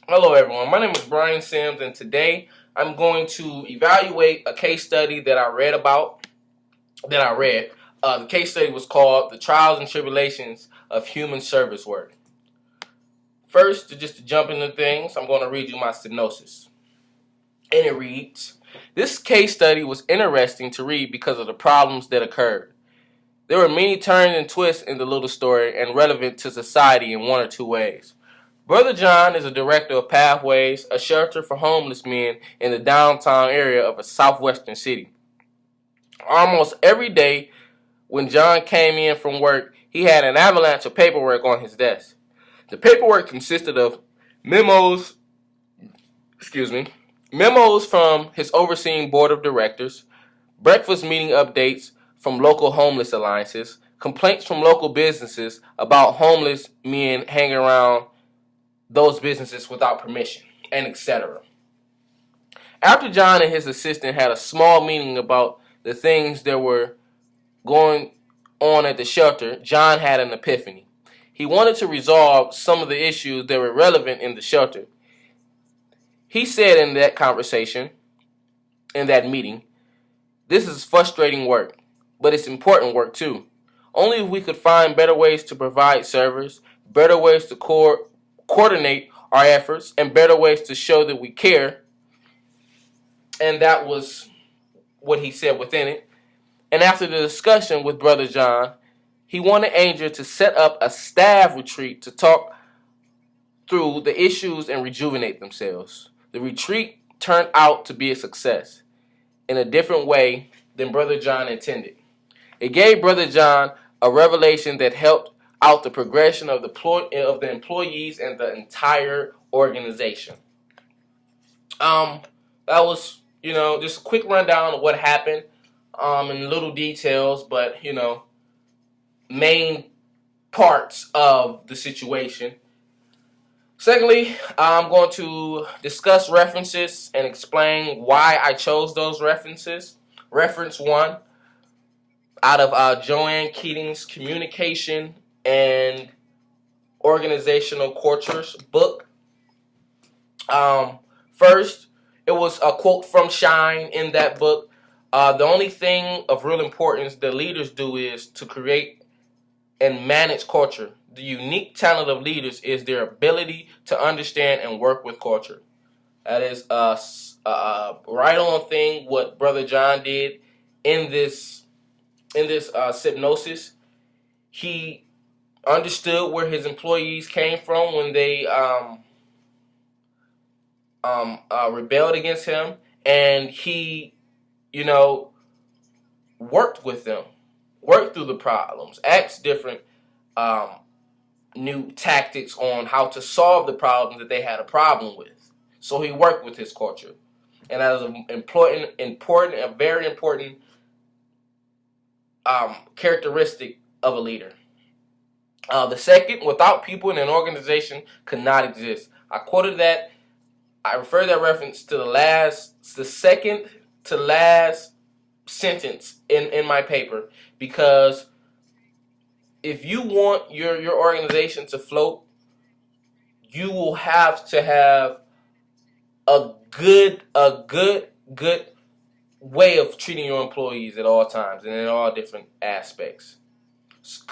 Hello everyone, my name is Brian Sims and today I'm going to evaluate a case study that I read. The case study was called The Trials and Tribulations of Human Service Work. First, to jump into things, I'm going to read you my synopsis. And it reads, this case study was interesting to read because of the problems that occurred. There were many turns and twists in the little story and relevant to society in one or two ways. Brother John is a director of Pathways, a shelter for homeless men in the downtown area of a southwestern city. Almost every day when John came in from work, he had an avalanche of paperwork on his desk. The paperwork consisted of memos from his overseeing board of directors, breakfast meeting updates from local homeless alliances, complaints from local businesses about homeless men hanging around those businesses without permission, and etc. After John and his assistant had a small meeting about the things that were going on at the shelter, John had an epiphany. He wanted to resolve some of the issues that were relevant in the shelter. He said in that meeting, this is frustrating work, but it's important work too. Only if we could find better ways to provide service, better ways to coordinate our efforts, and better ways to show that we care. And that was what he said within it. And after the discussion with Brother John, he wanted Angel to set up a staff retreat to talk through the issues and rejuvenate themselves. The retreat turned out to be a success in a different way than Brother John intended. It gave Brother John a revelation that helped out the progression of the employees and the entire organization. That was, just a quick rundown of what happened, in little details, but, main parts of the situation. Secondly, I'm going to discuss references and explain why I chose those references. Reference 1, out of Joanne Keating's Communication and Organizational Cultures book. First, it was a quote from Shine in that book. The only thing of real importance that leaders do is to create and manage culture. The unique talent of leaders is their ability to understand and work with culture. That is right on thing what Brother John did in this hypnosis. He understood where his employees came from when they rebelled against him, and he, worked with them, worked through the problems, asked different new tactics on how to solve the problems that they had a problem with. So he worked with his culture, and that is an a very important characteristic of a leader. The second, without people in an organization could not exist. I quoted that. I refer that reference to the second to last sentence in my paper, because if you want your organization to float, you will have to have a good way of treating your employees at all times and in all different aspects.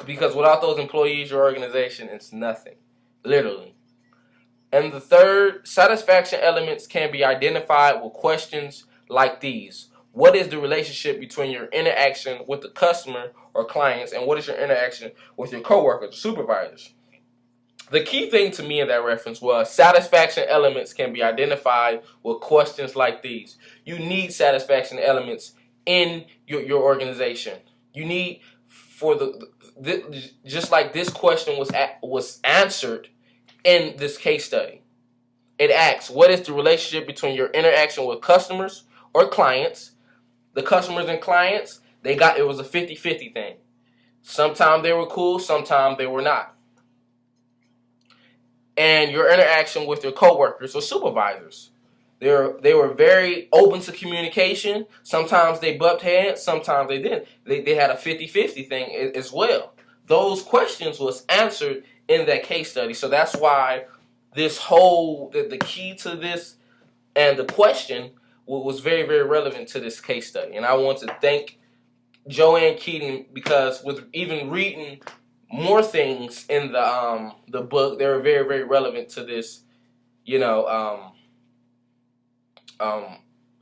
Because without those employees, your organization is nothing, literally. And the third, satisfaction elements can be identified with questions like these. What is the relationship between your interaction with the customer or clients, and what is your interaction with your coworkers or supervisors? The key thing to me in that reference was satisfaction elements can be identified with questions like these. You need satisfaction elements in your organization. You need, just like this question was answered in this case study. It asks, what is the relationship between your interaction with customers or clients? The customers and clients, it was a 50-50 thing. Sometimes they were cool, sometimes they were not. And your interaction with your coworkers or supervisors. They were very open to communication. Sometimes they bumped heads, sometimes they didn't. They had a 50-50 thing as well. Those questions was answered in that case study. So that's why this whole the key to this and the question was very, very relevant to this case study. And I want to thank Joanne Keating because with even reading more things in the book, they were very, very relevant to this, you know,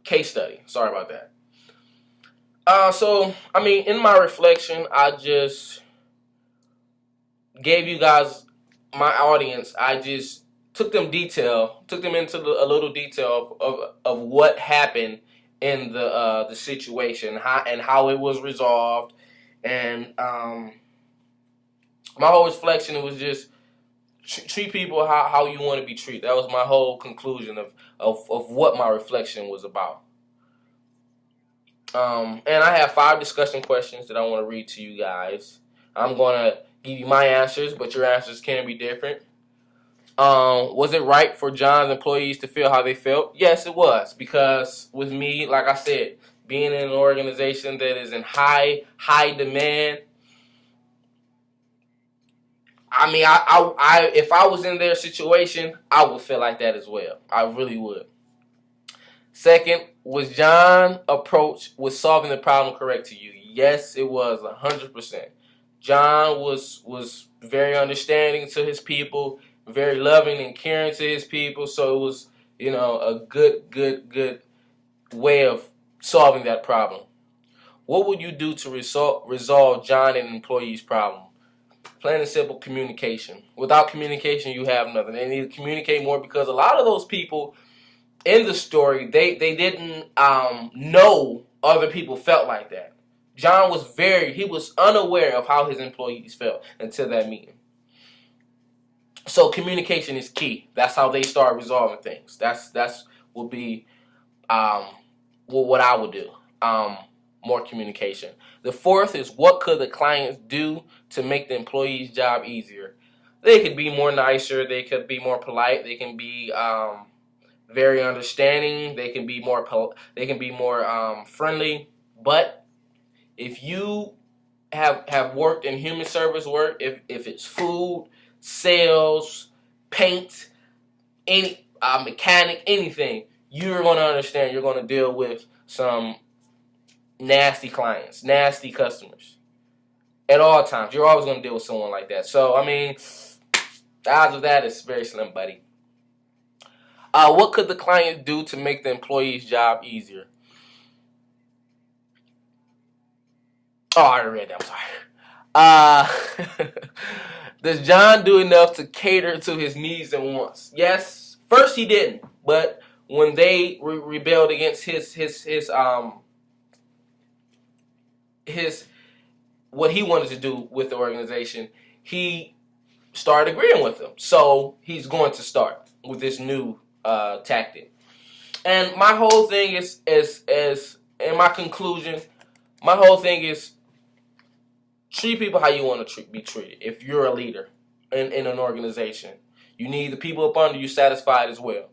case study. Sorry about that. So, I mean, in my reflection, I just gave you guys, my audience, I just took them into a little detail of what happened in the situation, how it was resolved, and my whole reflection was just treat people how you want to be treated. That was my whole conclusion of what my reflection was about. And I have 5 discussion questions that I want to read to you guys. I'm going to give you my answers, but your answers can be different. Was it right for John's employees to feel how they felt? Yes, it was. Because with me, like I said, being in an organization that is in high demand, I mean, I if I was in their situation, I would feel like that as well. I really would. Second, was John's approach with solving the problem correct to you? Yes, it was 100%. John was very understanding to his people, very loving and caring to his people. So it was, a good way of solving that problem. What would you do to resolve John and employees' problem? Plain and simple, communication. Without communication, you have nothing. They need to communicate more because a lot of those people in the story, they didn't know other people felt like that. John was unaware of how his employees felt until that meeting. So communication is key. That's how they start resolving things. That's would be what I would do. More communication. The fourth is, what could the clients do to make the employee's job easier? They could be more nicer. They could be more polite. They can be very understanding. They can be more friendly. But if you have worked in human service work, if it's food, sales, paint, any mechanic, anything, you're going to understand. You're going to deal with some nasty clients, nasty customers at all times. You're always going to deal with someone like that. So, I mean, the odds of that is very slim, buddy. What could the client do to make the employee's job easier? Oh, I already read that. I'm sorry. Does John do enough to cater to his needs and wants? Yes. First, he didn't, but when they rebelled against his what he wanted to do with the organization, he started agreeing with them. So he's going to start with this new tactic. And my whole thing is in my conclusion, my whole thing is treat people how you want to be treated. If you're a leader in an organization, you need the people up under you satisfied as well.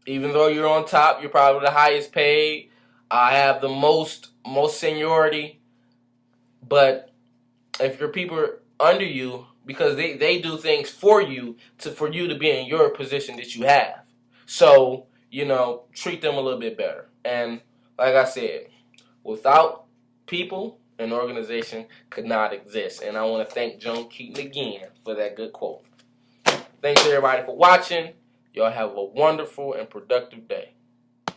Even though you're on top, you're probably the highest paid. I have the most seniority. But if your people are under you, because they do things for you to be in your position that you have. So, treat them a little bit better. And like I said, without people, an organization could not exist. And I want to thank Joan Keaton again for that good quote. Thanks everybody for watching. Y'all have a wonderful and productive day.